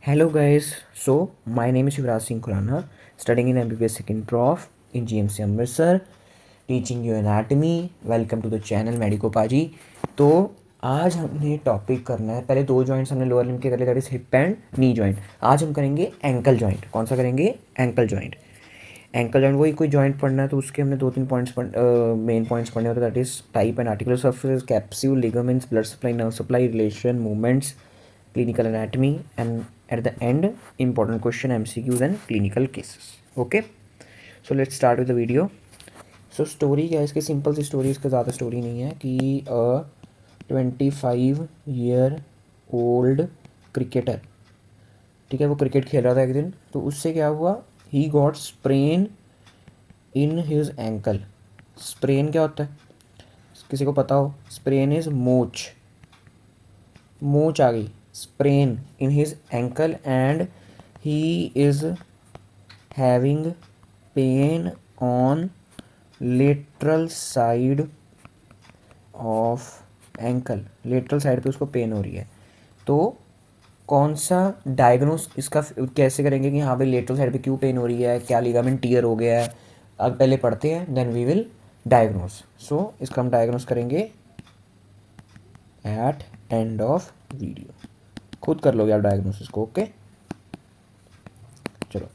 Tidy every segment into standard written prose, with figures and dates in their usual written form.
Hello guys, so my name is Shivraj Singh Khurana, studying in MBBS second prof in GMC Amritsar, teaching you anatomy. Welcome to the channel Medico Paji. तो आज हमने topic करना है, पहले दो joints हमने lower limb के कर लिए, that is hip and knee joint. आज हम करेंगे एंकल जॉइंट. कौन सा करेंगे? Ankle joint. एंकल जॉइंट वही कोई जॉइंट पढ़ना है तो उसके हमने दो तीन पॉइंट्स मेन पॉइंट्स पढ़ने होते हैं, that is type and articular surface, capsule, ligaments, blood supply, nerve supply, relation, movements, clinical anatomy, and at the end important question, MCQs and clinical cases. Okay, so let's start with the video. So story क्या है इसकी? Simple सी story, इसका ज़्यादा story नहीं है कि 25-year-old cricketer, ठीक है, वो क्रिकेट खेल रहा था एक दिन, तो उससे क्या हुआ, he got sprain in his ankle. Sprain क्या होता है, किसी को पता हो? स्प्रेन इज मोच, मोच आ गई, sprain in his ankle, and he is having pain on lateral side of ankle. lateral side पे उसको पेन हो रही है. तो कौन सा डायग्नोस इसका कैसे करेंगे कि हाँ भाई लेटरल साइड पे क्यों पेन हो रही है, क्या लिगामेंट टीयर हो गया है, अब पहले पढ़ते हैं, देन वी विल डायग्नोस. सो इसका हम डायग्नोस करेंगे एट एंड ऑफ वीडियो. खुद कर लोगे आप डायग्नोसिस को. ओके, चलो.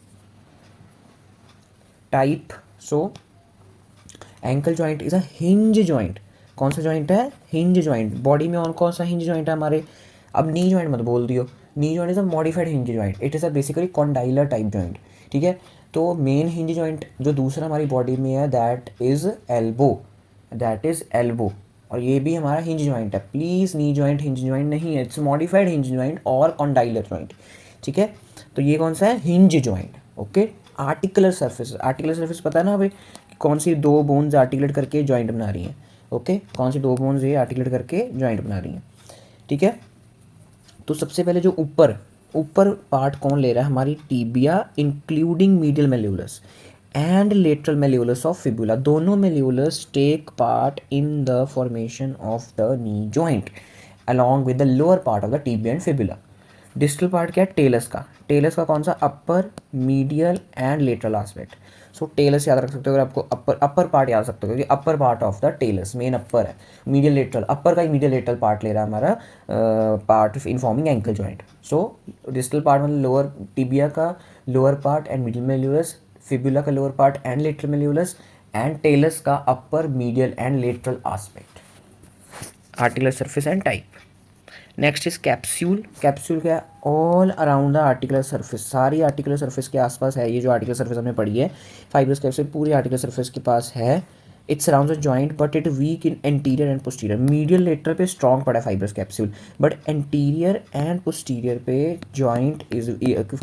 Type. So ankle joint is a hinge joint. कौन सा जॉइंट है? Hinge joint. बॉडी में और कौन सा हिंज जॉइंट है हमारे? अब नी जॉइंट मत बोल दियो. Knee joint is a modified hinge joint. It is a basically condylar type joint. ठीक है, तो मेन हिंज जॉइंट जो दूसरा हमारी बॉडी में है that is elbow. That is elbow. और ये भी हमारा हिंज जॉइंट है. Please knee joint hinge joint नहीं है, इट्स मॉडिफाइड हिंज जॉइंट और कॉन्डाइलर जॉइंट. ठीक है, तो ये कौन सा है? Hinge joint. Okay. Articular surface. Articular surface पता है ना भाई, कौन सी दो बोन्स आर्टिकुलेट करके जॉइंट बना रही हैं. ओके, कौन सी दो बोन्स ये आर्टिकुलेट करके जॉइंट बना रही हैं. ठीक है, तो सबसे पहले जो ऊपर ऊपर पार्ट कौन ले रहा है? हमारी tibia including medial malleolus and lateral malleolus of fibula. दोनों malleolus take part in the formation of the knee joint along with the lower part of the tibia and fibula. Distal part क्या है? Talus का. Talus का कौन सा? Upper, medial and lateral aspect. So talus याद रख सकते हो अगर आपको अपर पार्ट याद रख सकते हो, क्योंकि upper part of the talus main upper है. मीडियल लेटरल, अपर का ही मीडियल लेटरल पार्ट ले रहा है हमारा part in forming ankle joint. So distal part मतलब लोअर टिबिया का lower part and middle malleolus, fibula का lower part and lateral malleolus, and talus का upper, medial and lateral aspect. Articular surface and type. Next is capsule. Capsule क्या है? All around the articular surface. सारी articular surface के आसपास है. ये जो आर्टिकुलर सर्फेस हमने पढ़ी है, फाइब्रस कैप्सूल पूरी आर्टिकुलर सर्फेस के पास है. It surrounds the joint but it weak in anterior and posterior. Medial lateral पे स्ट्रॉन्ग पड़ा है fibrous capsule, but anterior and posterior पे joint is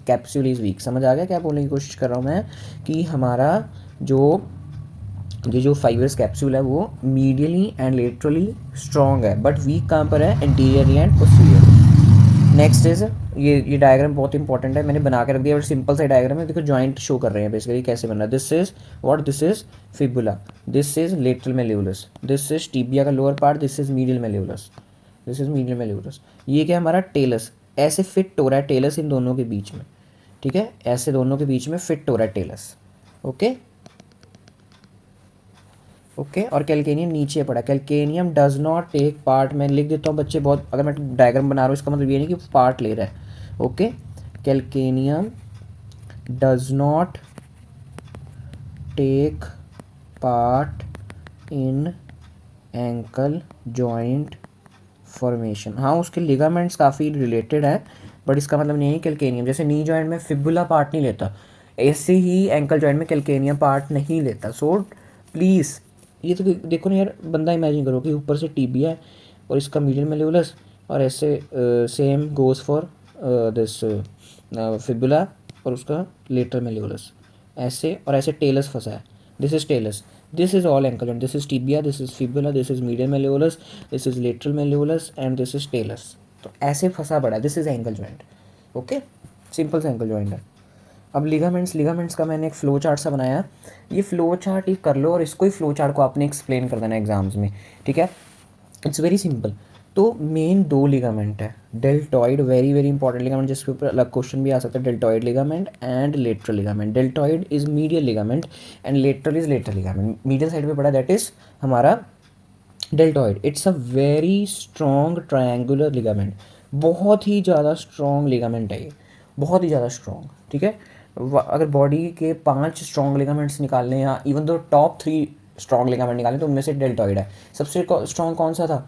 capsule is weak. समझ आ गया क्या बोलने की कोशिश कर रहा हूँ मैं? कि हमारा जो ये जो फाइब्रस कैप्सूल है वो मीडियली एंड लेटरली स्ट्रॉन्ग है, बट वीक कहाँ पर है? Anteriorly and posterior. Next is ये डायग्राम बहुत इंपॉर्टेंट है, मैंने बना के रख दिया, बट सिंपल सा डायग्राम है. देखो जॉइंट शो कर रहे हैं बेसिकली कैसे बन रहा है. This is what? This is fibula, this is lateral malleolus, this is tibia का lower part, this is medial malleolus, this is medial malleolus. ये क्या हमारा? टेलस. ऐसे फिट हो रहा है टेलस इन दोनों के बीच में. ठीक है, ऐसे दोनों के बीच में फिट हो रहा है टेलस. Okay okay. और कैल्केनियम नीचे पड़ा. Calcaneum does not take part. मैं लिख देता हूँ बच्चे, बहुत अगर मैं डायग्राम बना रहा हूँ इसका मतलब ये नहीं कि पार्ट ले रहा है. Okay, calcaneum does not take part in ankle joint formation. हाँ, उसके लिगामेंट्स काफ़ी रिलेटेड है, बट इसका मतलब नहीं है कैल्केनियम. जैसे नी जॉइंट में फिबुला पार्ट नहीं लेता, ऐसे ही एंकल जॉइंट में कैल्केनियम पार्ट नहीं लेता. सो प्लीज़ ये तो देखो ना यार, बंदा इमेजिन करो कि ऊपर से टीबिया है और इसका मीडियल मेल्यूलस, और ऐसे same goes for this fibula और उसका लेटरल मेल्यूलस, ऐसे और ऐसे टेलस फंसा है. This is talus, this is all ankle joint, this is tibia, this is fibula, this is medial malleolus, this is lateral malleolus and this is talus. तो ऐसे फंसा पड़ा है. This is ankle joint. Okay, simple सा ankle joint है. अब ligaments. Ligaments का मैंने एक फ्लो चार्ट सा बनाया. ये फ्लो चार्ट ही कर लो और इसको ही फ्लो चार्ट को आपने एक्सप्लेन कर देना एग्जाम्स में. ठीक है, इट्स वेरी सिंपल. तो मेन दो लिगामेंट है, deltoid very very important ligament, जिसके ऊपर अलग क्वेश्चन भी आ सकता है, deltoid ligament and lateral ligament. Deltoid is medial ligament and lateral is lateral ligament. Medial side पे पड़ा दैट इज हमारा deltoid. It's a very strong triangular ligament, बहुत ही ज़्यादा स्ट्रॉन्ग लिगामेंट है ये, बहुत ही ज़्यादा स्ट्रॉन्ग, ठीक है। अगर बॉडी के 5 स्ट्रॉन्ग लिगामेंट्स निकालने या even though top 3 strong ligament निकालें तो उनमें से डेल्टॉइड है। सबसे स्ट्रॉन्ग कौन सा था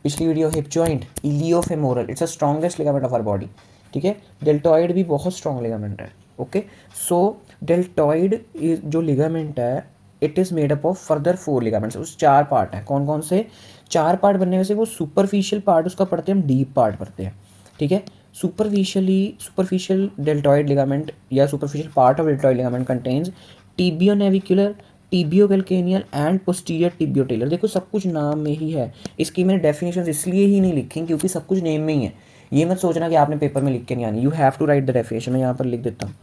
पिछली video, hip joint, iliofemoral, it's a strongest ligament of our body, ठीक है। डेल्टॉइड भी बहुत स्ट्रॉन्ग लिगामेंट है, ओके। सो डेल्टॉइड जो लिगामेंट है it is made up of further 4 ligaments. उस 4 पार्ट हैं, कौन कौन से 4 पार्ट बनने में से वो सुपरफिशियल पार्ट उसका पढ़ते हैं, हम डीप पार्ट पढ़ते हैं, ठीक है। सुपरफिशियल डेल्टॉइड लिगामेंट या superficial part of deltoid ligament contains tibio navicular, tibio calcaneal and posterior tibio talar. देखो सब कुछ नाम में ही है, इसकी मैंने डेफिनेशन इसलिए ही नहीं लिखी क्योंकि सब कुछ नेम में ही है। ये मत सोचना कि आपने पेपर में लिख के नहीं आनी, you have to write the definition. मैं यहाँ पर लिख देता हूँ,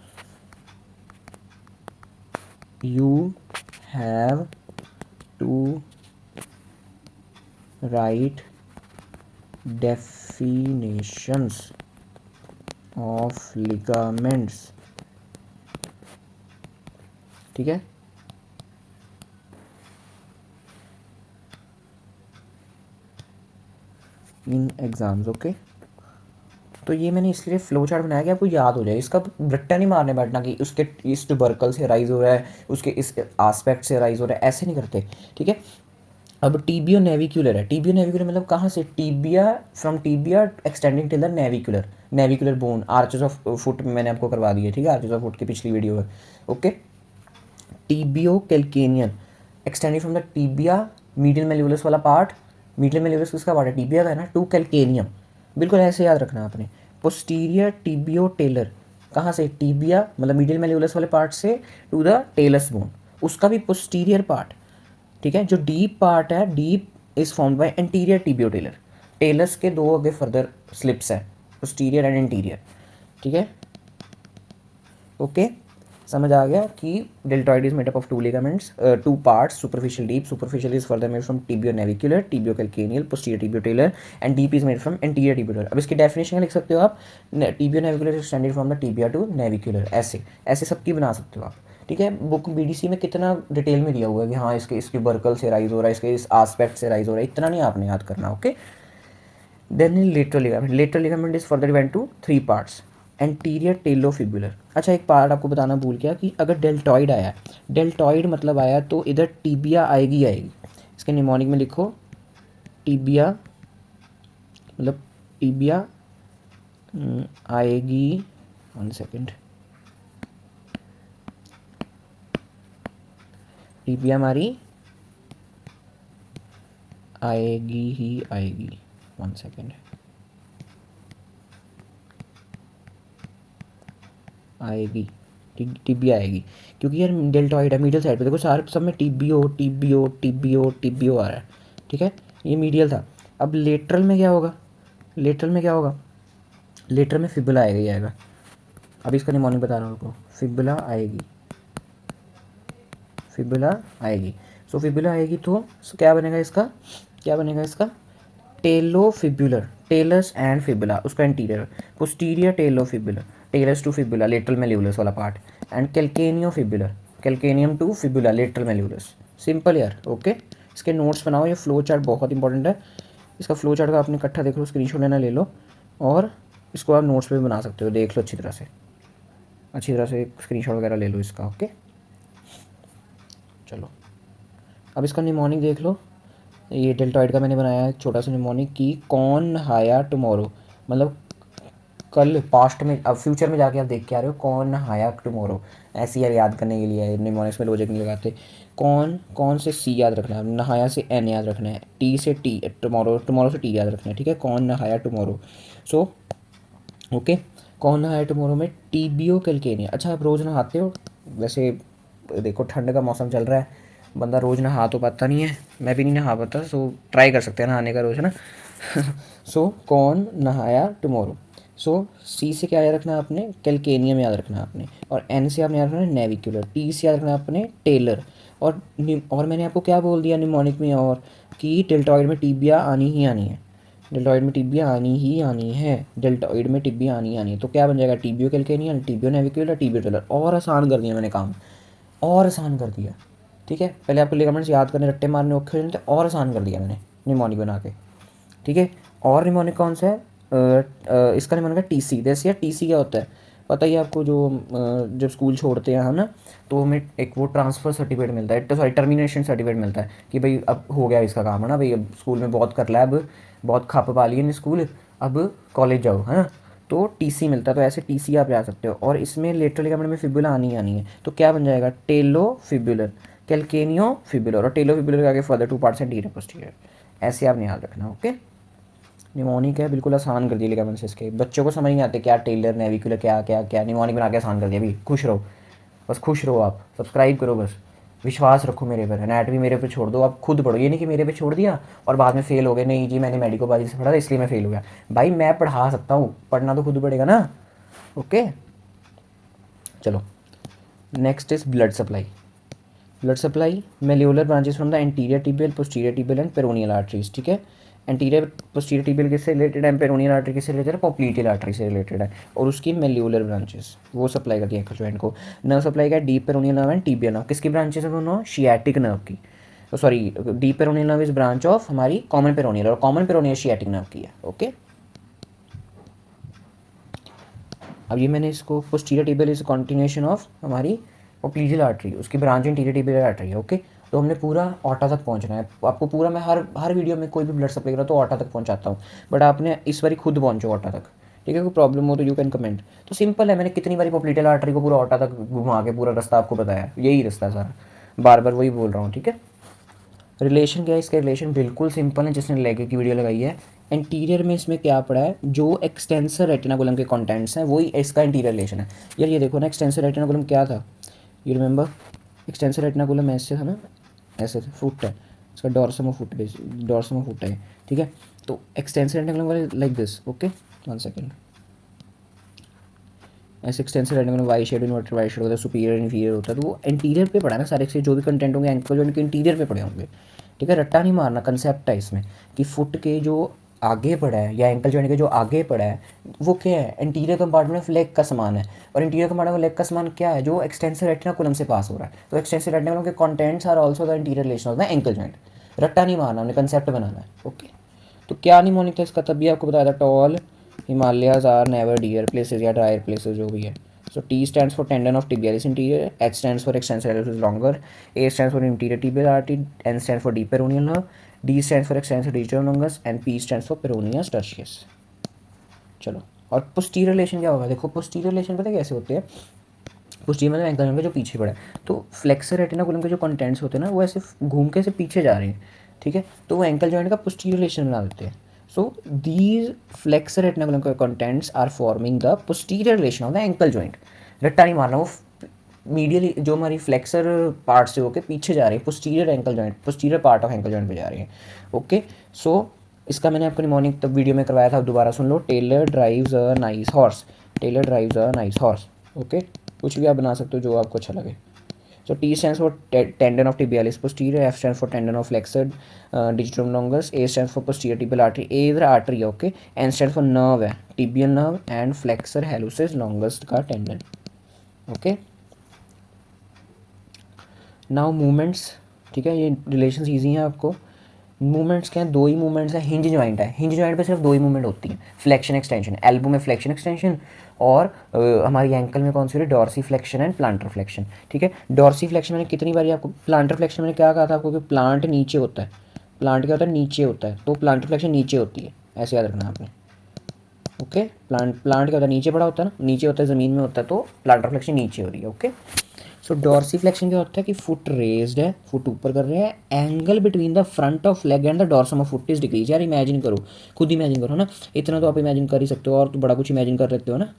you have to write definitions of ligaments, ठीक है। इन एग्जाम्स, ओके। तो ये मैंने इसलिए फ्लो चार्ट बनाया कि आपको याद हो जाए, इसका रट्टा नहीं मारने बैठना कि उसके इस ट्यूबरकल से राइज हो रहा है, उसके इस एस्पेक्ट से राइज हो रहा है, ऐसे नहीं करते, ठीक है। अब टीबियो नेविकुलर है, टीबियो नेविकुलर मतलब कहाँ से, tibia, from tibia extending till the navicular, navicular bone, arches of foot मैंने आपको करवा दिया, ठीक है, आर्चेस ऑफ फुट की पिछली वीडियो है, okay. Tibio calcanean extending from the tibia, medial malleolus वाला पार्ट, मीडियल मेल्यूलस किसका पार्ट है, टीबिया का है ना, टू कैल्केनियम, बिल्कुल ऐसे याद रखना आपने। पोस्टीरियर टीबियो टेलर, कहाँ से, टीबिया मतलब मीडियल मेल्यूलस वाले पार्ट से टू द टेलस बोन, उसका भी पोस्टीरियर पार्ट, ठीक है। जो डीप पार्ट है, deep is formed by anterior tibio talar, talus के 2 आगे फर्दर स्लिप्स है, पोस्टीरियर एंड एंटीरियर, ठीक है, ओके। समझ आ गया कि deltoid is made up of 2 ligaments, 2 parts, superficial deep, superficial is further made from tibio navicular, tibio calcaneal, posterior tibio talar and deep is made from anterior tibio talar. अब इसकी definition लिख सकते हो आप, tibio navicular is extended from the tibia to navicular, ऐसे ऐसे सबकी बना सकते हो आप, ठीक है। बुक बीडीसी में कितना डिटेल में दिया हुआ है कि हाँ इसके बर्कल से राइज हो रहा है, इसके इस आस्पेक्ट से राइज हो रहा है, इतना नहीं आपने याद करना, okay. Then lateral ligament, lateral ligament is further divided to 3 parts, anterior talofibular. अच्छा एक पार्ट आपको बताना भूल गया कि अगर डेल्टॉइड आया, डेल्टॉइड मतलब आया तो इधर टीबिया आएगी आएगी, इसके निमोनिक में लिखो टीबिया, मतलब टीबिया आएगी, 1 सेकेंड, टीबिया हमारी आएगी ही आएगी, 1 सेकेंड, आएगी, टीबिया आएगी, क्योंकि यार डेल्टॉइड है मीडियल साइड पे, देखो सारे सब में टीबियो टीबियो टीबियो टीबियो आ रहा है, ठीक है, ये मीडियल था। अब लेटरल में क्या होगा, लेटरल में क्या होगा, लेटरल में फिबुला आएगा ही आएगा। अब इसका निमोनिक बता रहा हूँ आपको, फिबुला आएगी, फिबुला आएगी। सो फिबुला आएगी तो क्या बनेगा इसका, क्या बनेगा इसका, टेलोफिबुलर, टेलस एंड फिबुला, उसका anterior, posterior talofibular, talus to fibula, lateral malleolus वाला part, and calcaneofibular, calcaneum to fibula, lateral malleolus. Simple यार, ओके। इसके नोट्स बनाओ, ये फ्लो चार्ट बहुत इंपॉर्टेंट है, इसका फ्लो चार्ट का आपने इकट्ठा देख लो, स्क्रीनशॉट लेना ले लो, और इसको आप नोट्स पे भी बना सकते हो, देख लो अच्छी तरह से स्क्रीनशॉट वगैरह ले लो इसका, ओके। चलो अब इसका निमोनिक देख लो, ये डेल्टॉइड का मैंने बनाया है छोटा सा निमोनिक की, कौन नहाया टुमारो, मतलब कल, पास्ट में, अब फ्यूचर में जाके आप देख के आ रहे हो, कौन नहाया टुमारो, ऐसे यार याद करने के लिए निमोनिक्स में लॉजिक नहीं लगाते। कौन से सी याद रखना है, नहाया से एन याद रखना है, टी से टी, टुमारो से टी याद रखना है, ठीक है, कौन नहाया टुमारो। सो ओके, कौन नहाया टुमारो में टीबियो कैल्केनिया। अच्छा आप रोज़ नहाते हो, वैसे देखो ठंड का मौसम चल रहा है, बंदा रोज़ नहा तो पाता नहीं है, मैं भी नहीं नहा पाता, सो ट्राई कर सकते हैं नहाने का रोज़, है ना। सो कौन नहाया टुमारो, सो सी से क्या याद रखना है आपने, कैल्केनियम याद रखना है आपने, और एन से आपने याद रखना है नेविकुलर, टी से याद रखना है आपने टेलर, और मैंने आपको क्या बोल दिया निमोनिक में, और कि डेल्टॉइड में टीबिया आनी ही आनी है, डेल्टॉइड में टिबिया आनी ही आनी है, डेल्टॉइड में टिबिया आनी ही आनी है। तो क्या बन जाएगा, टिबियो कैल्केनियल, टिबियो नेविकुलर, टिबियो टेलर। और आसान कर दिया मैंने काम, और आसान कर दिया। ठीक है, पहले आपको लिगामेंट्स याद करने, रट्टे मारने औखे होते थे, और आसान कर दिया मैंने निमोनिक बना के। ठीक है, और निमोनिक कौन सा है, इसका निमोनिक है टीसी। जैसे यार टीसी क्या होता है पता ही है आपको, जो जब स्कूल छोड़ते हैं हम ना, तो हमें एक वो ट्रांसफ़र सर्टिफिकेट मिलता है, सॉरी टर्मिनेशन सर्टिफिकेट मिलता है कि भाई अब हो गया इसका काम, है ना भाई, अब स्कूल में बहुत कर लिया, अब बहुत खप पा लिए स्कूल, अब कॉलेज जाओ, है ना। तो टीसी मिलता है, तो ऐसे टीसी आप जा सकते हो। और इसमें लेटरल लिगामेंट में फिबुला आनी आनी है, तो क्या बन जाएगा, टेलो फिबुलर, कैल्केनियो फिबुलर। और टेलो फिबुलर के आगे फर्दर 2 पार्ट्स हैं, टीरियर पोस्टीरियर। ऐसे आपने याद रखना, ओके। निमोनिक है, बिल्कुल आसान कर दिया लिगामेंट्स इसके। बच्चों को समझ नहीं आते क्या टेलर नेविकुलर क्या क्या क्या, निमोनिक बना के आसान कर दिया। अभी खुश रहो, बस खुश रहो, आप सब्सक्राइब करो, बस विश्वास रखो मेरे पर, एनाटमी मेरे पे छोड़ दो, आप खुद पढ़ो। ये नहीं कि मेरे पे छोड़ दिया और बाद में फेल हो गए, नहीं जी मैंने मेडिको बाजी से पढ़ा था इसलिए मैं फेल हो गया। भाई मैं पढ़ा सकता हूँ, पढ़ना तो खुद पड़ेगा ना, ओके। चलो, next is blood supply. Blood supply malleolar branches from the anterior tibial, posterior tibial and peroneal arteries. ठीक है, एंटीरियर पोस्टीरियर टिबियल किससे रिलेटेड है, पेरोनियल आर्टरी किससे रिलेटेड है, पोप्लीटियल आर्टरी से रिलेटेड है। और उसकी मेल्यूलर ब्रांचेस वो सप्लाई करती है एंकल जॉइंट को। नर्व सप्लाई का deep peroneal nerve and tibial nerve, किसकी ब्रांचेस है दोनों, शियाटिक नर्व की। Sorry, deep peroneal nerve is branch of हमारी कॉमन पेरोनियल, और कॉमन पेरोनियल शियाटिक नर्व की है, ओके। अब ये मैंने इसको, posterior tibial is continuation of हमारी पोप्लीजियल आर्टरी, उसकी ब्रांच इंटीरियर टिबियल आर्टरी है, ओके। तो हमने पूरा ऑटा तक पहुंचना है आपको, पूरा मैं हर वीडियो में कोई भी ब्लड सप्लाई करा तो ऑटा तक पहुंचाता हूँ, बट आपने इस बार खुद पहुंचो ऑटा तक। ठीक है, कोई प्रॉब्लम हो तो यू कैन कमेंट। तो सिंपल है, मैंने कितनी बारी पोप्लीजियल आर्टरी को पूरा ऑटा तक घुमा के पूरा रास्ता आपको बताया, यही रास्ता है सारा, बार बार वही बोल रहा हूँ, ठीक है। रिलेशन क्या है, इसका रिलेशन बिल्कुल सिंपल है, जिसने लेगे की वीडियो लगाई है। इंटीरियर में इसमें क्या पड़ा है, जो एक्सटेंसर रेटिनाकुलम के कंटेंट्स हैं वही इसका इंटीरियर रिलेशन है। यार ये देखो ना, एक्सटेंसर रेटिनाकुलम क्या था, यू रिमेंबर, एक्सटेंसर रेटिनाकुलम ऐसे था ना, ऐसे फुट है इसका, dorsum of foot, dorsum of foot है, ठीक है। तो एक्सटेंसर रेटिनाकुलम वाले लाइक दिस, ओके, 1 सेकेंड। ऐसे extensor retinaculum Y shaped, inverted Y shaped होता है, सुपीरियर इन्फीरियर होता है, तो वो इंटीरियर पे पड़ा है ना सारे से, जो भी कंटेंट होंगे एंकल जॉइंट के इंटीरियर पे पड़े होंगे। ठीक है, रट्टा नहीं मारना, कंसेप्ट है इसमें कि फुट के जो आगे पड़ा है या एंकल जॉइंट के जो आगे पड़ा है वो क्या है, इंटीरियर कंपार्टमेंट ऑफ लेग का सामान है। और इंटीरियर कंपार्टमेंट ऑफ लेग का सामान क्या है, जो एक्सटेंसर रेटिनाकुलम से पास हो रहा है। तो एक्सटेंसर रेटिनाकुलम के contents are also the interior relation of the ankle joint. रट्टा नहीं मारना, हमने कंसेप्ट बनाना है, ओके। तो क्या नहीं मोनिक था इसका, तभी आपको बताया था, tall Himalayas are never dear places या ड्रायर प्लेसेस जो भी है। So T stands for tendon of tibialis interior, H stands for extensor hallucis longer, A stands for interior tibial artery, N stands for deep peroneal nerve, D stands for extensor digital longus and P stands for peroneus tertius। चलो, और posterior relation क्या होगा, देखो posterior relation पता है कैसे होते हैं, posterior मतलब एंकल के जो पीछे पड़ा है, तो फ्लेक्सर रेटिनाकुलम के जो कंटेंट्स होते हैं ना वो ऐसे घूम के ऐसे पीछे जा रहे हैं, ठीक है, तो वो एंकल जॉइंट का posterior relation बना देते हैं। So these flexor retinaculum contents are forming the posterior relation of the ankle joint। रट्टा नहीं मारना, वो मीडियल जो हमारी फ्लेक्सर पार्ट से होके पीछे जा रही है, posterior ankle joint, posterior part of ankle joint पे जा रही है, ओके। सो इसका मैंने आपको निमोनिक तब वीडियो में करवाया था, दोबारा सुन लो। Taylor drives a nice horse, Taylor drives a nice horse, okay. कुछ भी आप बना सकते हो जो आपको अच्छा लगे। So T stands for tendon of tibialis posterior, F stands for tendon of flexor digitum longus, A stands for posterior tibial artery, A इधर artery है, okay, N stands for nerve है, tibial nerve and flexor hallucis longus का tendon, okay। Now movements, ठीक है, ये relations easy हैं आपको। Movements क्या हैं, 2 ही मूवमेंट्स हैं, हिंज जॉइंट है, हिंज जॉइंट पे सिर्फ 2 ही मूवमेंट होती हैं, फ्लेक्शन एक्सटेंशन, एल्बो में फ्लेक्शन एक्सटेंशन, और हमारी एंकल में कौन सी होती है, dorsi flexion and plantar flexion. ठीक है, डॉर्सी फ्लेक्शन मैंने कितनी बारी आपको, प्लांटर फ्लेक्शन मैंने क्या कहा था आपको कि प्लांट नीचे होता है, प्लांट क्या होता है, नीचे होता है, तो प्लांटर फ्लेक्शन नीचे होती है, ऐसे याद रखना आपने, ओके। प्लांट क्या होता है, नीचे पड़ा होता है ना, नीचे होता है, ज़मीन में होता है, तो प्लांटर फ्लेक्शन नीचे हो रही है, ओके। सो डॉर्सीफ्लेक्शन क्या होता है कि फुट रेज्ड है, फुट ऊपर कर रहे हैं, angle between the front of leg and the dorsum of foot is decrease. यार इमेजिन करो, खुद इमेजिन करो ना, इतना तो आप इमेजिन कर ही सकते हो, और तो बड़ा कुछ इमेजिन कर सकते हो ना,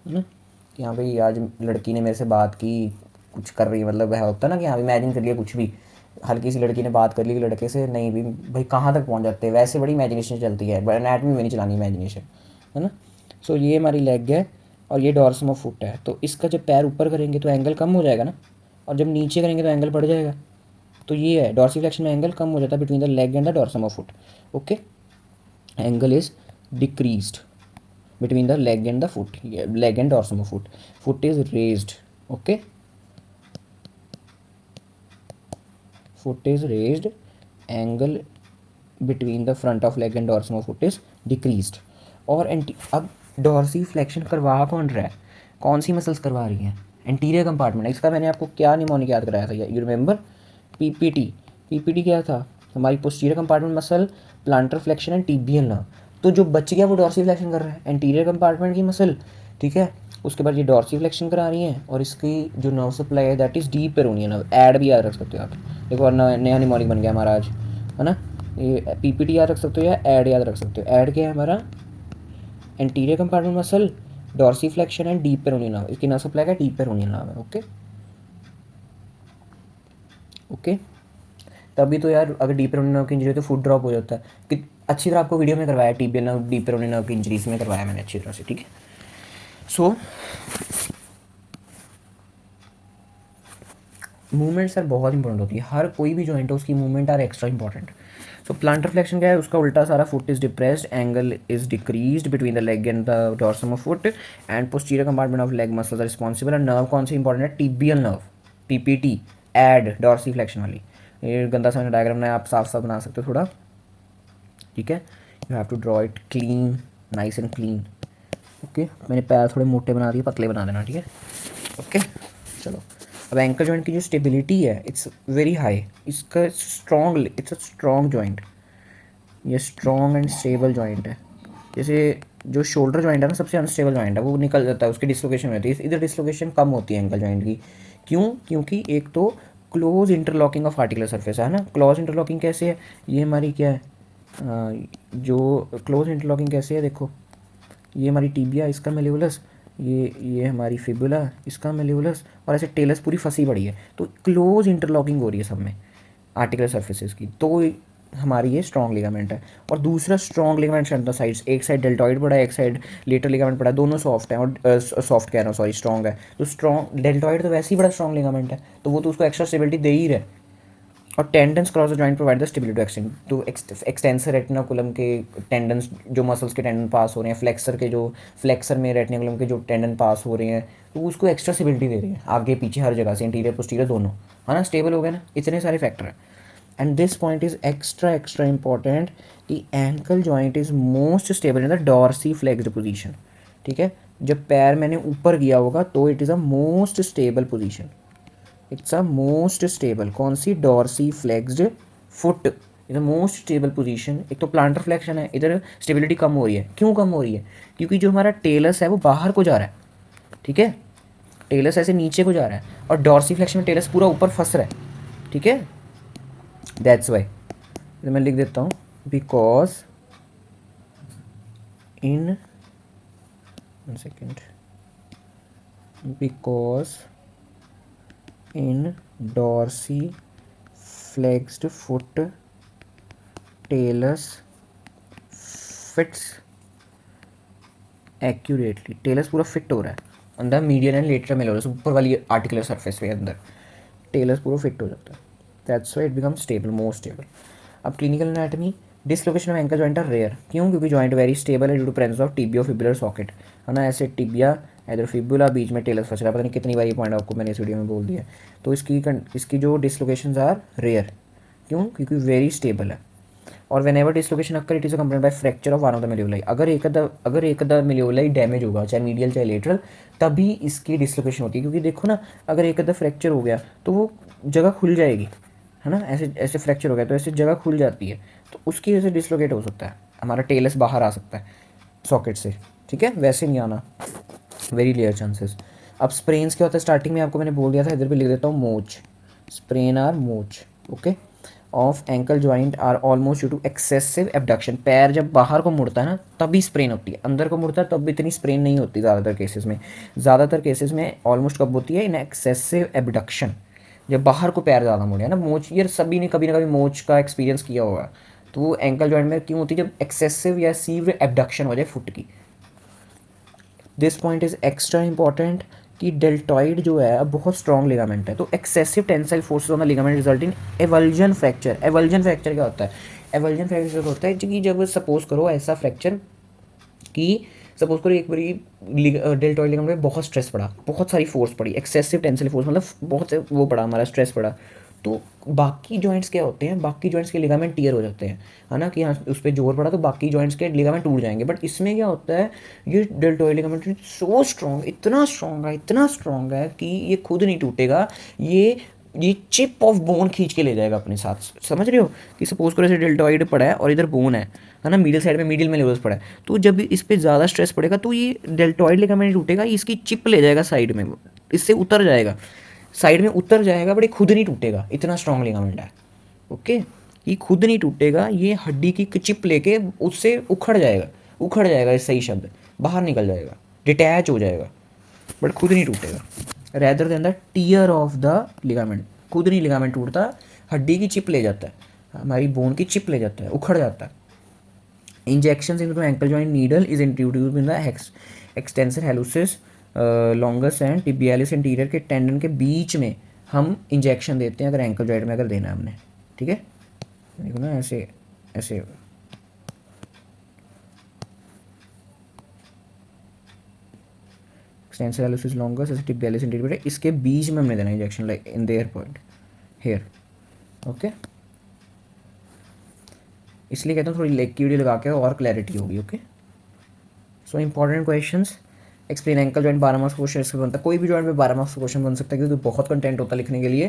है ना, कि हाँ भाई आज लड़की ने मेरे से बात की, कुछ कर रही है, मतलब वह होता है ना कि हाँ इमेजिन कर लिया कुछ भी, हल्की सी लड़की ने बात कर ली लड़के से, नहीं भी भाई कहाँ तक पहुँच जाते हैं, वैसे बड़ी इमेजिनेशन चलती है, एनाटमी में नहीं चलानी इमेजिनेशन, है ना। सो ये हमारी लेग है और ये डॉर्सम ऑफ फुट है, तो इसका जब पैर ऊपर करेंगे तो एंगल कम हो जाएगा ना, और जब नीचे करेंगे तो एंगल बढ़ जाएगा। तो ये है डॉर्सीफ्लेक्शन में एंगल कम हो जाता है between the leg and the dorsum of foot, okay. Angle is decreased between the leg and the foot, leg and dorsum of foot is raised. Okay, foot is raised, angle between the front of leg and dorsum of foot is decreased. और अब Dorsey flexion करवा कौन रहा है, कौन सी muscles करवा रही हैं, एंटीरियर कंपार्टमेंट। इसका मैंने आपको क्या निमोनिक याद कराया था, यू रिमेंबर, पीपीटी। पीपीटी क्या था, हमारी posterior compartment muscle, planter flexion and tibial nerve. तो जो बच गया वो डॉर्सी फ्लेक्शन कर रहा है, एंटीरियर कंपार्टमेंट की मसल, ठीक है। उसके बाद ये डॉर्सी फ्लेक्शन करा रही हैं, और इसकी जो नर्व सप्लाई है that is deep peroneal nerve. ऐड भी याद रख सकते हो आप, देखो और नया निमोनिक बन गया हमारा आज, है ना। ये पीपीटी याद रख सकते हो या ऐड याद रख सकते हो। ऐड क्या है हमारा, anterior compartment muscle, Dorsey flexion and deep peroneal nerve. इसकी नर्व सप्लाई का डीप पेरोनियन नर्व है। ओके ओके, तभी तो यार अगर डीप पेरोनियन नर्व की इंजरी हो तो फुट ड्रॉप हो जाता है। कि अच्छी तरह आपको वीडियो में करवाया, tibial nerve, deep peroneal nerve की इंजरीज में करवाया मैंने अच्छी तरह से, ठीक है। सो मूवमेंट सर बहुत इंपॉर्टेंट होती है, हर कोई भी जॉइंट है उसकी movement are extra important. So plantar flexion क्या है, उसका उल्टा सारा, foot is depressed, angle is decreased between the leg and the dorsum of foot, and posterior compartment of leg muscles are responsible. And nerve कौन सी important है, tibial nerve, PPT, एड, dorsi flexion वाली। ये गंदा सा डायग्राम है, आप साफ साफ बना सकते हो थोड़ा, ठीक है। You have to draw it clean, nice and clean. Okay, मैंने पैर थोड़े मोटे बना दिए, पतले बना देना, ठीक है। ओके चलो, अब एंकल जॉइंट की जो स्टेबिलिटी है इट्स वेरी हाई। इसका strong, it's a strong joint, ये स्ट्रॉन्ग एंड स्टेबल जॉइंट है। जैसे जो शोल्डर जॉइंट है ना, सबसे अनस्टेबल जॉइंट है, वो निकल जाता है, उसकी डिसलोकेशन होती है। इधर डिसलोकेशन कम होती है एंकल जॉइंट की। क्यों, क्योंकि एक तो close interlocking of articular surface है ना। क्लोज इंटरलॉकिंग कैसे है, ये हमारी क्या है, जो क्लोज इंटरलॉकिंग कैसे है, देखो ये हमारी टीबिया, इसका मेलिवुलस, ये हमारी फिबुला, इसका मेलिवुलस, और ऐसे टेलस पूरी फंसी पड़ी है। तो क्लोज इंटरलॉकिंग हो रही है सब में आर्टिकुलर सर्फेसेस की, तो हमारी ये स्ट्रॉन्ग लिगामेंट है। और दूसरा स्ट्रॉन्ग लिगामेंट सेंटर साइड्स, एक साइड डेल्टॉइड पड़ा है, एक साइड लेटर लिगामेंट पड़ा है, दोनों सॉफ्ट हैं, और सॉफ्ट कह रहा हूँ सॉरी, स्ट्रॉन्ग है। तो स्ट्रॉन्ग डेल्टॉइड तो वैसे ही बड़ा स्ट्रॉन्ग लिगामेंट है, तो वो तो उसको एक्स्ट्रा स्टेबिलिटी दे ही रहे। और tendons cross the joint provide the stability extend. तो एक्सटेंसर रेटिनाकुलम के टेंडन्स, जो मसल्स के टेंडन पास हो रहे हैं, फ्लेक्सर के जो फ्लेक्सर में रेटिनाकुलम के जो टेंडन पास हो रहे हैं, तो उसको एक्स्ट्रा स्टेबिलिटी दे रही है, आगे पीछे हर जगह से, इंटीरियर पोस्टीरियर दोनों, है ना, स्टेबल हो गए ना, इतने सारे फैक्टर हैं। And this point is extra important कि ankle joint is most stable in the Dorsey flexed position, ठीक है। जब पैर मैंने ऊपर किया होगा तो it is a most stable position, it's a most stable, कौन सी, dorsiflexed foot is a most stable position. एक तो प्लांटर फ्लेक्शन है, इधर स्टेबिलिटी कम हो रही है। क्यों कम हो रही है, क्योंकि जो हमारा टेलस है वो बाहर को जा रहा है, ठीक है, टेलस ऐसे नीचे को जा रहा है, और डॉर्सी फ्लेक्शन में टेलस पूरा ऊपर फंस रहा है, ठीक है। दैट्स वाई, मैं लिख देता हूँ, because in, one second, because in dorsiflexed foot talus fits accurately, talus पूरा फिट हो रहा है अंदर, मीडियन एंड लेटरल मेलोरस ऊपर वाली आर्टिकुलर सरफेस पे अंदर टेलस पूरा फिट हो जाता है। That's why it becomes stable, more stable. अब clinical anatomy, dislocation of ankle joint are rare. क्यों, क्योंकि जॉइंट वेरी स्टेबल है due to presence of tibiofibular socket, है ना, ऐसे टिबिया इधर फिबुला, बीच में टेलस फंस रहा है। पता नहीं कितनी बार ये पॉइंट आपको मैंने इस वीडियो में बोल दिया। तो इसकी जो डिसलोकेशंस आर रेयर, क्यों, क्योंकि वेरी स्टेबल है। और whenever dislocation occur it is accompanied by fracture of one of the malleoli. अगर एक अदा मेल्यूलाई डैमेज होगा, चाहे मीडियल चाहे लेटरल, तभी इसकी डिसलोकेशन होती है। क्योंकि देखो ना, अगर एक अदा फ्रैक्चर हो गया तो वो जगह खुल जाएगी, है ना, ऐसे ऐसे फ्रैक्चर हो गया तो ऐसे जगह खुल जाती है, तो उसकी वजह से डिसलोकेट हो सकता है, हमारा टेलस बाहर आ सकता है सॉकेट से, ठीक है, वैसे नहीं आना, वेरी रेयर चांसेस। अब स्प्रेन्स क्या होता है, स्टार्टिंग में आपको मैंने बोल दिया था, इधर भी लिख देता हूँ, मोच, स्प्रेन आर मोच, okay, of ankle joint are almost due to excessive abduction. पैर जब बाहर को मुड़ता है ना तभी स्प्रेन होती है, अंदर को मुड़ता है तब इतनी स्प्रेन नहीं होती ज़्यादातर केसेस में ऑलमोस्ट कब होती है, इन एक्सेसिव एबडक्शन, जब बाहर को पैर ज़्यादा मुड़े, है ना। मोच, ये सभी ने कभी ना कभी मोच का एक्सपीरियंस किया होगा। तो वो एंकल जॉइंट में क्यों होती है, जब एक्सेसिव या सीवियर एबडक्शन हो जाए फुट की। This point is extra important कि डेल्टॉइड जो है अब बहुत स्ट्रॉन्ग लिगामेंट है, तो excessive tensile forces on the ligament result in avulsion fracture. Avulsion fracture क्या होता है, एवल्जन फ्रैक्चर होता है कि जब सपोज करो ऐसा फ्रैक्चर कि सपोज करो एक बारी डेल्टॉइड लिगामेंट में बहुत स्ट्रेस पड़ा, बहुत सारी फोर्स पड़ी, एक्सेसिव टेंसिल फोर्स, मतलब बहुत से वो पड़ा, हमारा स्ट्रेस पड़ा, तो बाकी जॉइंट्स क्या होते हैं, बाकी जॉइंट्स के लिगामेंट टियर हो जाते हैं, है ना, कि यहाँ उस पर जोर पड़ा तो बाकी जॉइंट्स के लिगामेंट टूट जाएंगे। बट इसमें क्या होता है, ये डेल्टॉइड लिगामेंट सो स्ट्रॉन्ग, इतना स्ट्रॉन्ग है कि ये खुद नहीं टूटेगा, ये चिप ऑफ बोन खींच के ले जाएगा अपने साथ। समझ रहे हो कि सपोज करो ऐसे डेल्टॉइड पड़ा है और इधर बोन है ना, मिडिल साइड में, मिडिल में लेवल्स पड़ा है, तो जब इस पर ज़्यादा स्ट्रेस पड़ेगा तो ये डेल्टॉइड लिगामेंट टूटेगा, इसकी चिप ले जाएगा साइड में, इससे उतर जाएगा, साइड में उतर जाएगा, बट ये खुद नहीं टूटेगा, इतना स्ट्रॉन्ग लिगामेंट है। ओके, ये खुद नहीं टूटेगा, ये हड्डी की चिप लेके उससे उखड़ जाएगा, इस सही शब्द, बाहर निकल जाएगा, डिटैच हो जाएगा, बट खुद नहीं टूटेगा। Rather than the tear of the ligament, खुद नहीं लिगामेंट टूटता, हड्डी की चिप ले जाता है, हमारी बोन की चिप ले जाता है, उखड़ जाता है। Injection into ankle joint needle is introduced in the extensor hallucis longus and tibialis interior के टेंडन के बीच में हम इंजेक्शन देते हैं, अगर एंकल जॉइंट में अगर देना है हमने, ठीक है, देखो ना ऐसे ऐसे, एक्सटेंसर हेलुसिस लॉन्गस ऐसे टिबियालिस इंटीरियर, इसके बीच में हमने देना injection, like in their point here. Okay, इसलिए कहता हूँ थोड़ी लेग की वीडियो लगा के और क्लैरिटी होगी। Okay, so important questions, explain ankle joint, 12 marks question इसमें बनता है, कोई भी जॉइंट में 12 मार्क्स क्वेश्चन बन सकता है क्योंकि बहुत कंटेंट होता है लिखने के लिए।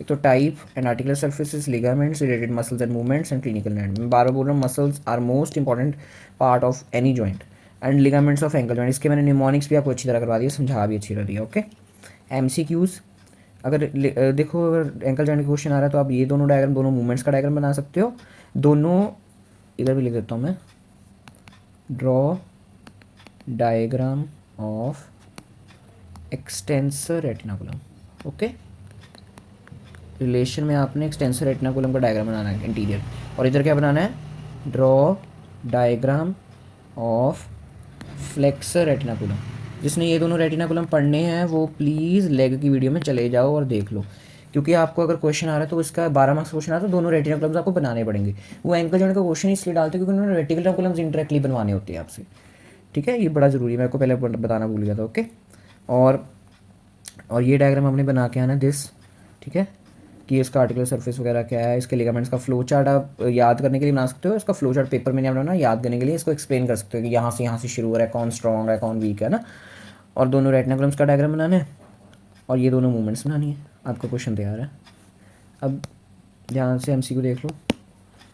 एक तो type and articular surfaces, ligaments, related muscles and movements and clinical anatomy. मैं बार बार बोल रहा हूँ, muscles are most important part of any joint and ligaments of ankle joint. इसके मैंने निमोनिक्स भी आपको अच्छी तरह करवा दिया, समझा भी अच्छी तरह दिया। ओके, MCQs, अगर देखो अगर एंकल जॉइंट का क्वेश्चन आ रहा है तो आप ये दोनों डायग्राम, दोनों मूवमेंट्स का डायग्राम बना सकते हो, दोनों इधर भी लिख देता हूँ मैं, draw diagram of extensor retinaculum. Okay, relation में आपने एक्सटेंसर रेटिनाकुलम का डायग्राम बनाना है इंटीरियर, और इधर क्या बनाना है, draw diagram of flexor retinaculum. जिसने ये दोनों रेटिनाकुलम पढ़ने हैं वो प्लीज़ लेग की वीडियो में चले जाओ और देख लो, क्योंकि आपको अगर क्वेश्चन आ रहा है तो इसका 12 मार्क्स क्वेश्चन आ रहा है तो दोनों रेटिनाकुलम्स आपको बनाने पड़ेंगे। वो एंकल जॉइंट का क्वेश्चन इसलिए डालते हैं क्योंकि उन्होंने रेटिकुलम्स इंटरेक्टली बनवाने होते हैं आपसे, ठीक है, ये बड़ा ज़रूरी है, मेरे को पहले बताना भूल गया था। ओके, और ये डायग्राम हमने बना के आना दिस, ठीक है, कि इसका आर्टिकुलर सरफेस वगैरह क्या है, इसके लिगामेंट्स का फ्लो चार्ट आप याद करने के लिए बना सकते हो, इसका फ्लो चार्ट पेपर में नहीं बनाना, याद करने के लिए इसको एक्सप्लेन कर सकते हो कि यहाँ से शुरू हो रहा है, कौन स्ट्रॉन्ग है कौन वीक है ना, और दोनों रेटिनाकुलम्स का डायग्राम बनाना है और ये दोनों मूवमेंट्स बनानी है। आपका क्वेश्चन तैयार है। अब ध्यान से MCQ देख लो,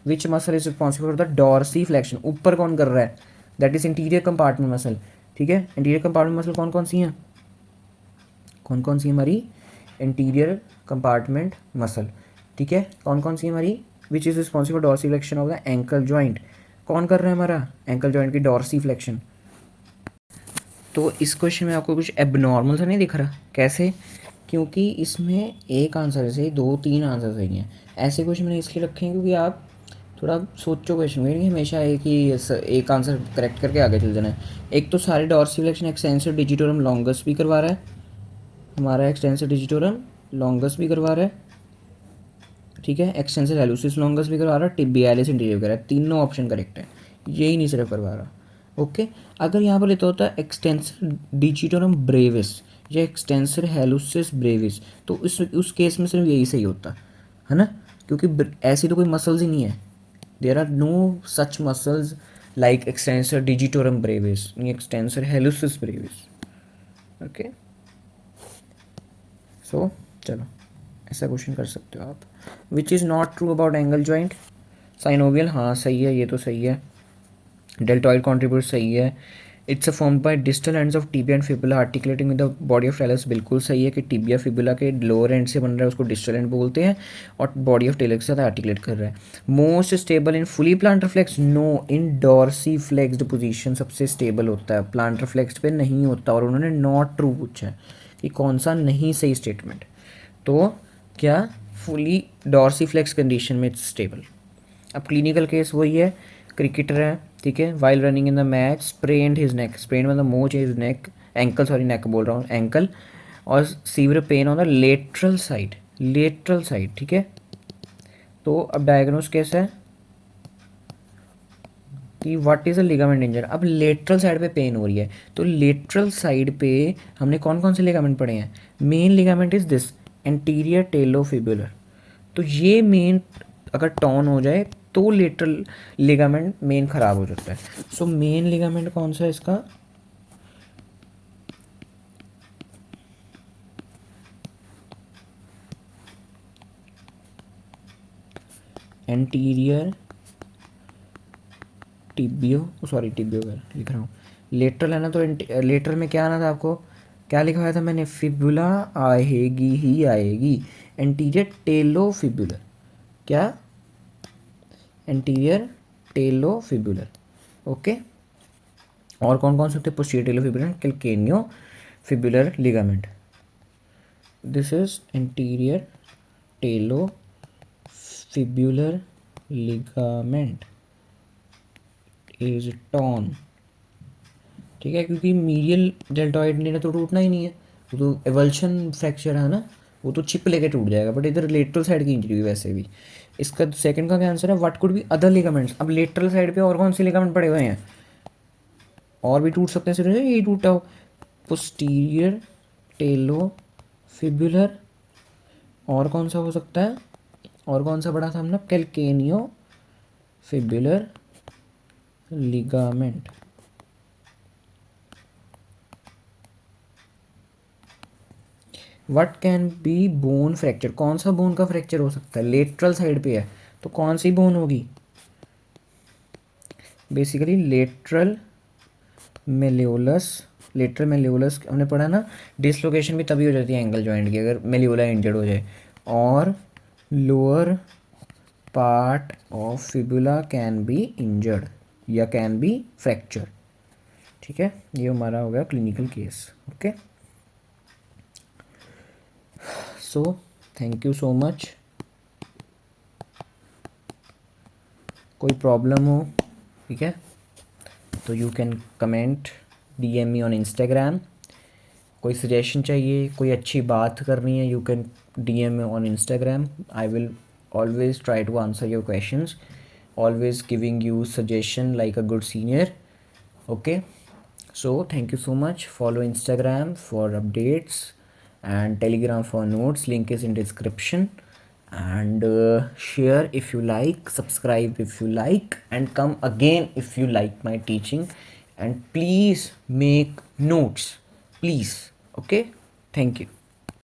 which muscle is responsible for the dorsiflexion, ऊपर कौन कर रहा है, that is interior compartment muscle, ठीक है, इंटीरियर कंपार्टमेंट मसल कौन कौन सी हैं, कौन कौन सी हमारी इंटीरियर कंपार्टमेंट मसल, ठीक है, कौन कौन सी हमारी, which is responsible dorsi flexion of the ankle joint, कौन कर रहा है हमारा एंकल जॉइंट की डॉर्सी फ्लेक्शन। तो इस क्वेश्चन में आपको कुछ एबनॉर्मल सा नहीं दिख रहा, कैसे, क्योंकि इसमें एक आंसर से 2-3 आंसर सही हैं। ऐसे क्वेश्चन मैंने इसलिए रखे हैं क्योंकि आप थोड़ा सोचो क्वेश्चन में, हमेशा एक आंसर करेक्ट करके आगे चल जाना है। एक तो सारे dorsi flexion extensor digitorum longus भी करवा रहा है हमारा, एक्सटेंसर डिजिटोरम लॉन्गस भी करवा रहा है, ठीक है, एक्सटेंसर हेलुसिस लॉन्गस भी करवा रहा है, टिबियालिस इंटीरियर करा, तीनों ऑप्शन करेक्ट है, यही नहीं सिर्फ करवा रहा। ओके, अगर यहाँ पर लेता होता है एक्सटेंसर डिजिटोरम ब्रेविस या एक्सटेंसर हेलुसिस ब्रेविस तो उस केस में सिर्फ यही सही होता है ना, क्योंकि ऐसी तो कोई मसल्स ही नहीं है, there are no such muscles like extensor digitorum brevis, extensor hallucis brevis. Okay, so चलो ऐसा क्वेश्चन कर सकते हो आप। Which is not true about angle joint, synovial, हाँ सही है, ये तो सही है, डेल्टॉइड कॉन्ट्रीब्यूट सही है, it's a form by distal ends of tibia and fibula articulating with the body of talus, बिल्कुल सही है कि टिबिया फिबुला के लोअर एंड से बन रहा है उसको डिस्टल एंड बोलते हैं, और बॉडी ऑफ टेलस के साथ आर्टिकुलेट कर रहा है। Most stable in fully plantar flex, no, in dorsi flexed position सबसे स्टेबल होता है, प्लांटर फ्लेक्स्ड पे नहीं होता, और उन्होंने नॉट ट्रू पूछा है कि कौन सा नहीं सही स्टेटमेंट, तो क्या फुली डॉर्सी फ्लेक्स कंडीशन में स्टेबल। अब क्लिनिकल केस वही है, क्रिकेटर है, ठीक है, while running in the match sprained his neck, sprained मतलब मोच his neck, ankle, sorry neck बोल रहा हूँ, एंकल, और severe pain on the lateral side, ठीक है। तो अब डायग्नोस कैसा है, कि what is a ligament injury. अब लेटरल साइड पे पेन हो रही है, तो लेटरल साइड पे हमने कौन कौन से लिगामेंट पढ़े हैं? Main ligament is this, anterior talofibular. तो ये मेन अगर टॉन हो जाए तो लेटरल लिगामेंट मेन ख़राब हो जाता है। सो मेन लिगामेंट कौन सा है इसका? एंटीरियर टिबियो, सॉरी टिबियो लिख रहा हूँ, लेटरल है ना, तो लेटरल में क्या आना था आपको? क्या लिखा हुआ था मैंने? फिबुला आएगी ही आएगी, एंटीरियर टेलोफिबुलर। क्या? Anterior talofibular. ओके। और कौन कौन से होते हैं? Posterior talofibular, calcaneofibular ligament. This is anterior talofibular ligament is torn. ठीक है, क्योंकि मीडियल डेल्टॉइड ने तो टूटना ही नहीं है, वो तो एवल्शन फ्रैक्चर है ना, वो तो चिप लेके टूट जाएगा। बट इधर लेटरल साइड की इंजरी हुई वैसे भी। इसका सेकंड का क्या आंसर है? What could be other ligaments. अब लेटरल साइड पे और कौन से लिगामेंट पड़े हुए हैं? और भी टूट सकते हैं, सिर्फ यही टूटा हो। पोस्टीरियर टेलोफिबुलर, और कौन सा हो सकता है? और कौन सा पढ़ा था हमने? Calcaneofibular ligament. What can be bone fracture. कौन सा बोन का फ्रैक्चर हो सकता है? लेटरल साइड पे है, तो कौन सी बोन होगी? Basically lateral malleolus. Lateral malleolus हमने पढ़ा ना, डिसलोकेशन भी तभी हो जाती है एंगल जॉइंट की अगर मेल्योला इंजर्ड हो जाए। और lower part of fibula can be injured या कैन बी फ्रैक्चर। ठीक है, ये हमारा हो गया clinical case. Okay, so thank you so much. कोई प्रॉब्लम हो, ठीक है, तो you can comment, DM me on Instagram. कोई सजेशन चाहिए, कोई अच्छी बात करनी है, you can DM me on Instagram. I will always try to answer your questions, always giving you suggestion like a good senior. Okay, so thank you so much. Follow Instagram for updates and Telegram for notes, link is in description. And share if you like, subscribe if you like, and come again if you like my teaching. And please make notes, please. Okay, thank you.